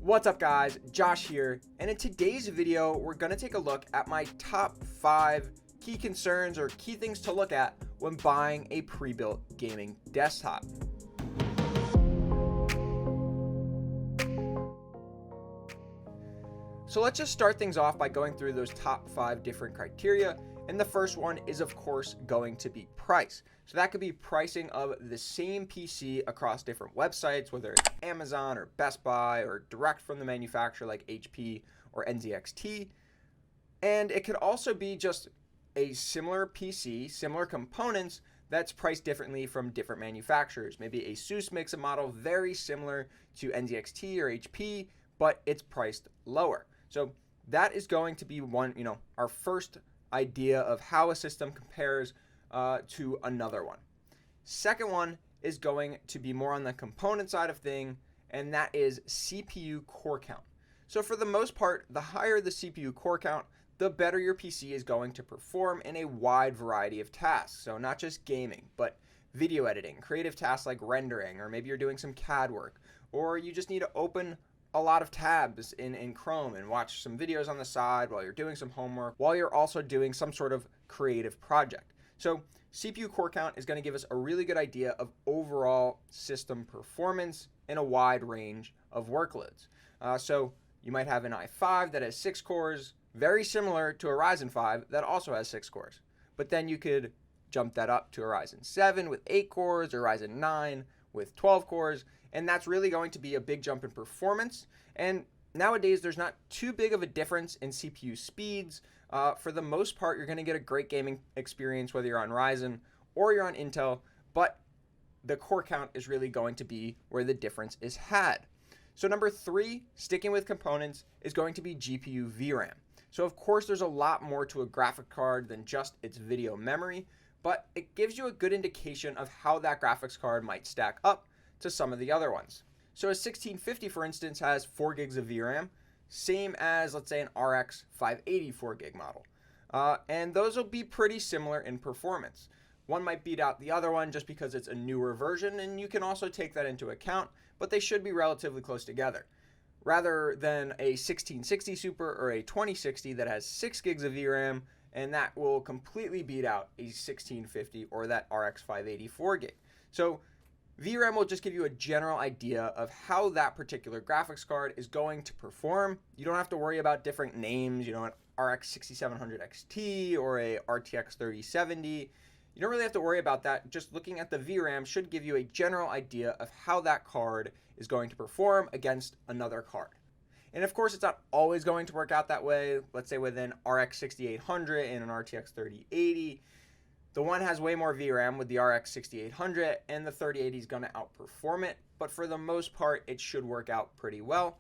What's up guys, Josh here, and in today's video we're going to take a look at my top 5 key concerns or key things to look at when buying a pre-built gaming desktop. So let's just start things off by going through those top 5 different criteria, and the first one is of course going to be price. So that could be pricing of the same PC across different websites, whether it's Amazon or Best Buy or direct from the manufacturer like HP or NZXT. And it could also be just a similar PC, similar components that's priced differently from different manufacturers. Maybe ASUS makes a model very similar to NZXT or HP, but it's priced lower. So that is going to be our first idea of how a system compares to another one. Second one is going to be more on the component side of thing, and that is CPU core count. So for the most part, the higher the CPU core count, the better your PC is going to perform in a wide variety of tasks. So not just gaming, but video editing, creative tasks like rendering, or maybe you're doing some CAD work, or you just need to open a lot of tabs in Chrome and watch some videos on the side while you're doing some homework, while you're also doing some sort of creative project. So CPU core count is going to give us a really good idea of overall system performance in a wide range of workloads. So you might have an i5 that has 6 cores, very similar to a Ryzen 5 that also has 6 cores. But then you could jump that up to a Ryzen 7 with 8 cores or Ryzen 9 with 12 cores, and that's really going to be a big jump in performance. And nowadays, there's not too big of a difference in CPU speeds. For the most part, you're going to get a great gaming experience whether you're on Ryzen or you're on Intel, but the core count is really going to be where the difference is had. So number 3, sticking with components, is going to be GPU VRAM. So of course, there's a lot more to a graphic card than just its video memory, but it gives you a good indication of how that graphics card might stack up to some of the other ones. So a 1650, for instance, has 4 gigs of VRAM, same as, let's say, an RX 580 4 gig model. And those will be pretty similar in performance. One might beat out the other one just because it's a newer version, and you can also take that into account, but they should be relatively close together. Rather than a 1660 Super or a 2060 that has 6 gigs of VRAM, and that will completely beat out a 1650 or that RX 580 4 gig. So VRAM will just give you a general idea of how that particular graphics card is going to perform. You don't have to worry about different names, an RX 6700 XT or a RTX 3070. You don't really have to worry about that. Just looking at the VRAM should give you a general idea of how that card is going to perform against another card. And of course, it's not always going to work out that way. Let's say with an RX 6800 and an RTX 3080, the one has way more VRAM with the RX 6800, and the 3080 is going to outperform it, but for the most part, it should work out pretty well.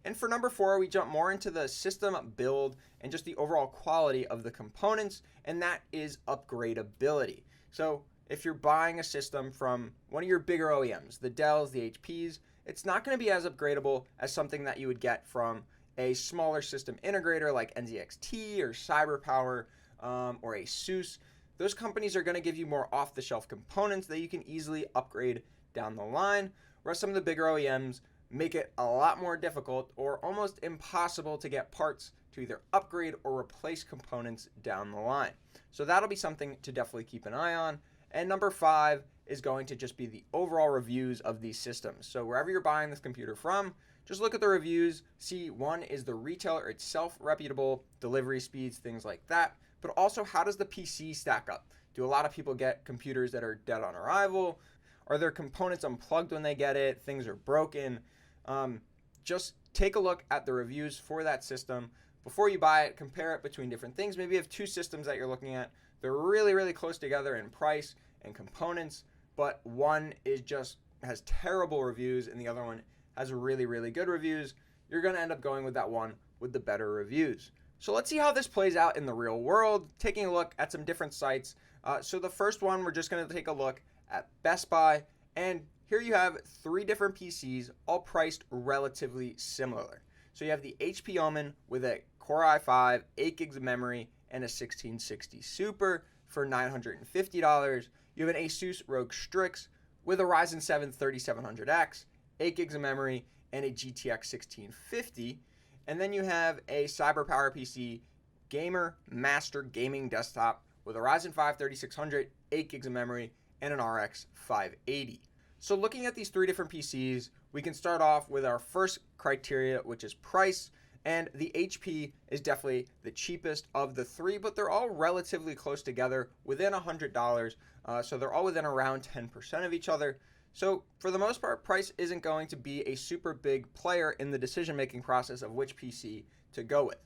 And for number 4, we jump more into the system build and just the overall quality of the components, and that is upgradability. So if you're buying a system from one of your bigger OEMs, the Dells, the HPs, it's not going to be as upgradable as something that you would get from a smaller system integrator like NZXT or CyberPower or ASUS. Those companies are going to give you more off-the-shelf components that you can easily upgrade down the line, whereas some of the bigger OEMs make it a lot more difficult or almost impossible to get parts to either upgrade or replace components down the line. So that'll be something to definitely keep an eye on. And number 5 is going to just be the overall reviews of these systems. So wherever you're buying this computer from, just look at the reviews, see, one, is the retailer itself reputable, delivery speeds, things like that, but also how does the PC stack up? Do a lot of people get computers that are dead on arrival? Are their components unplugged when they get it? Things are broken? Just take a look at the reviews for that system before you buy it, compare it between different things. Maybe you have 2 systems that you're looking at. They're really, really close together in price and components, but one has terrible reviews and the other one has really, really good reviews. You're going to end up going with that one with the better reviews. So let's see how this plays out in the real world, taking a look at some different sites. So the first one, we're just going to take a look at Best Buy, and here you have 3 different PCs, all priced relatively similar. So you have the HP Omen with a Core i5, 8 gigs of memory, and a 1660 Super for $950. You have an ASUS ROG Strix with a Ryzen 7 3700X, 8 gigs of memory, and a GTX 1650. And then you have a CyberPower PC Gamer Master Gaming Desktop with a Ryzen 5 3600, 8 gigs of memory, and an RX 580. So looking at these three different PCs, we can start off with our first criteria, which is price. And the HP is definitely the cheapest of the three, but they're all relatively close together within $100. So they're all within around 10% of each other. So for the most part, price isn't going to be a super big player in the decision-making process of which PC to go with.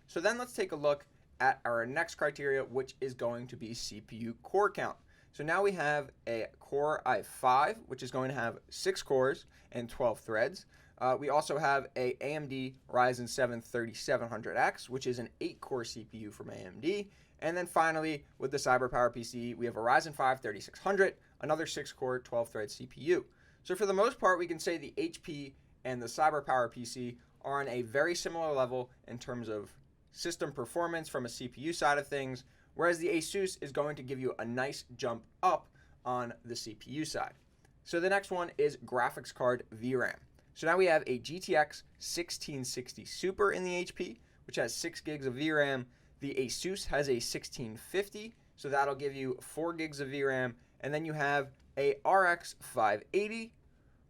So then let's take a look at our next criteria, which is going to be CPU core count. So now we have a Core i5, which is going to have 6 cores and 12 threads. We also have a AMD Ryzen 7 3700X, which is an 8-core CPU from AMD. And then finally, with the CyberPower PC, we have a Ryzen 5 3600, another 6-core, 12-thread CPU. So for the most part, we can say the HP and the CyberPower PC are on a very similar level in terms of system performance from a CPU side of things, whereas the Asus is going to give you a nice jump up on the CPU side. So the next one is graphics card VRAM. So now we have a GTX 1660 Super in the HP, which has 6 gigs of VRAM. The Asus has a 1650, so that'll give you 4 gigs of VRAM. And then you have a RX 580.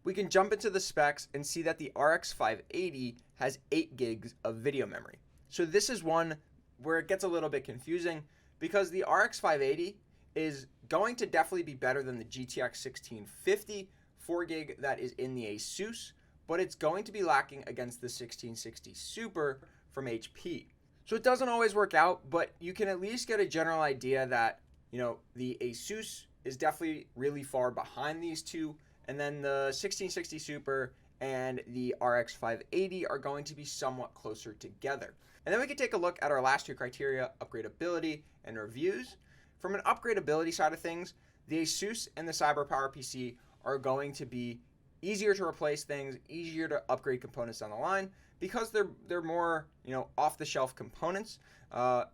We can jump into the specs and see that the RX 580 has 8 gigs of video memory. So this is one where it gets a little bit confusing because the RX 580 is going to definitely be better than the GTX 1650 4 gig that is in the Asus, but it's going to be lacking against the 1660 Super from HP. So it doesn't always work out, but you can at least get a general idea that, the Asus is definitely really far behind these two, and then the 1660 Super and the RX 580 are going to be somewhat closer together. And then we can take a look at our last two criteria, upgradability and reviews. From an upgradability side of things, the Asus and the CyberPower PC are going to be easier to replace things, easier to upgrade components down the line because they're more, off-the-shelf components.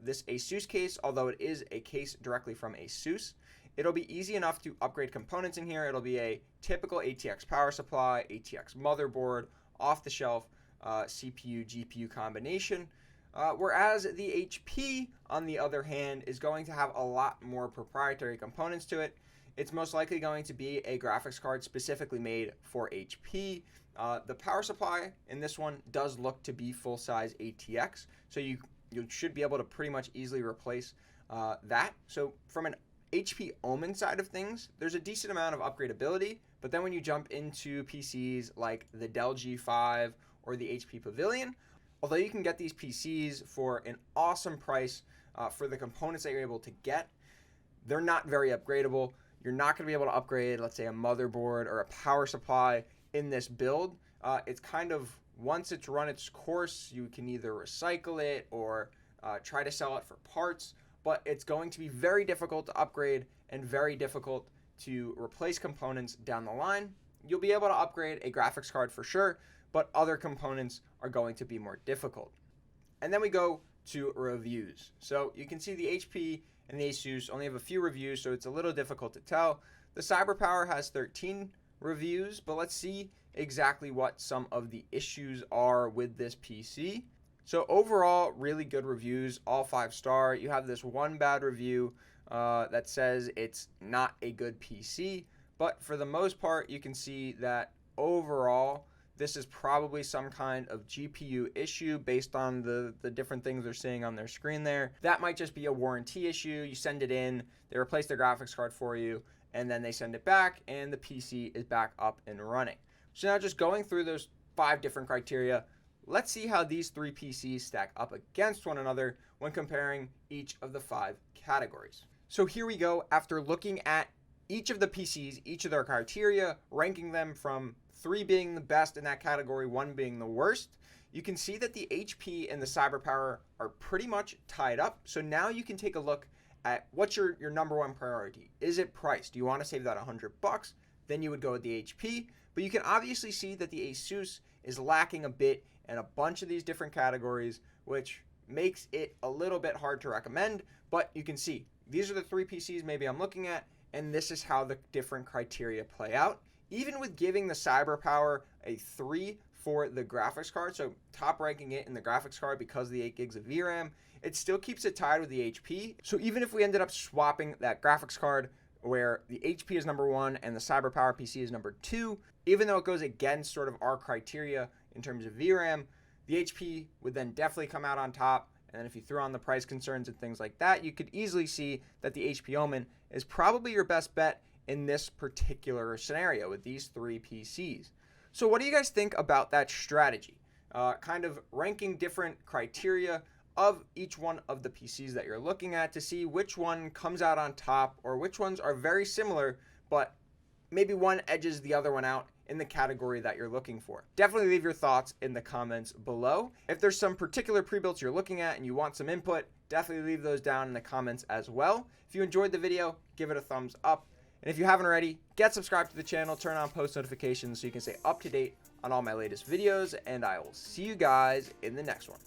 This Asus case, although it is a case directly from Asus, it'll be easy enough to upgrade components in here. It'll be a typical ATX power supply, ATX motherboard, off-the-shelf CPU, GPU combination. Whereas the HP, on the other hand, is going to have a lot more proprietary components to it. It's most likely going to be a graphics card specifically made for HP. The power supply in this one does look to be full-size ATX, so you should be able to pretty much easily replace that. So from an HP Omen side of things, there's a decent amount of upgradability, but then when you jump into PCs like the Dell G5 or the HP Pavilion, although you can get these PCs for an awesome price for the components that you're able to get, they're not very upgradable. You're not going to be able to upgrade, let's say, a motherboard or a power supply in this build. It's kind of, once it's run its course, you can either recycle it or try to sell it for parts, but it's going to be very difficult to upgrade and very difficult to replace components down the line. You'll be able to upgrade a graphics card for sure, but other components are going to be more difficult. And then we go to reviews. So you can see the HP and the Asus only have a few reviews, so it's a little difficult to tell. The CyberPower has 13 reviews, but let's see exactly what some of the issues are with this PC. So overall, really good reviews, all 5-star. You have this one bad review that says it's not a good PC, but for the most part, you can see that overall, this is probably some kind of GPU issue based on the different things they're seeing on their screen there. That might just be a warranty issue. You send it in, they replace their graphics card for you, and then they send it back, and the PC is back up and running. So now just going through those 5 different criteria, let's see how these 3 PCs stack up against one another when comparing each of the 5 categories. So here we go. After looking at each of the PCs, each of their criteria, ranking them from 3 being the best in that category, 1 being the worst, you can see that the HP and the CyberPower are pretty much tied up. So now you can take a look at what's your number 1 priority. Is it price? Do you want to save that $100? Then you would go with the HP. But you can obviously see that the Asus is lacking a bit in a bunch of these different categories, which makes it a little bit hard to recommend. But you can see these are the 3 PCs maybe I'm looking at, and this is how the different criteria play out. Even with giving the CyberPower a 3 for the graphics card, so top ranking it in the graphics card because of the 8 gigs of VRAM, it still keeps it tied with the HP. So even if we ended up swapping that graphics card where the HP is number 1 and the CyberPower PC is number 2, even though it goes against sort of our criteria in terms of VRAM, the HP would then definitely come out on top. And then if you throw on the price concerns and things like that, you could easily see that the HP Omen is probably your best bet in this particular scenario with these 3 PCs. So what do you guys think about that strategy? Kind of ranking different criteria of each one of the PCs that you're looking at to see which one comes out on top or which ones are very similar, but maybe one edges the other one out in the category that you're looking for. Definitely leave your thoughts in the comments below. If there's some particular pre-builts you're looking at and you want some input, definitely leave those down in the comments as well. If you enjoyed the video, give it a thumbs up. And if you haven't already, get subscribed to the channel, turn on post notifications so you can stay up to date on all my latest videos, and I will see you guys in the next one.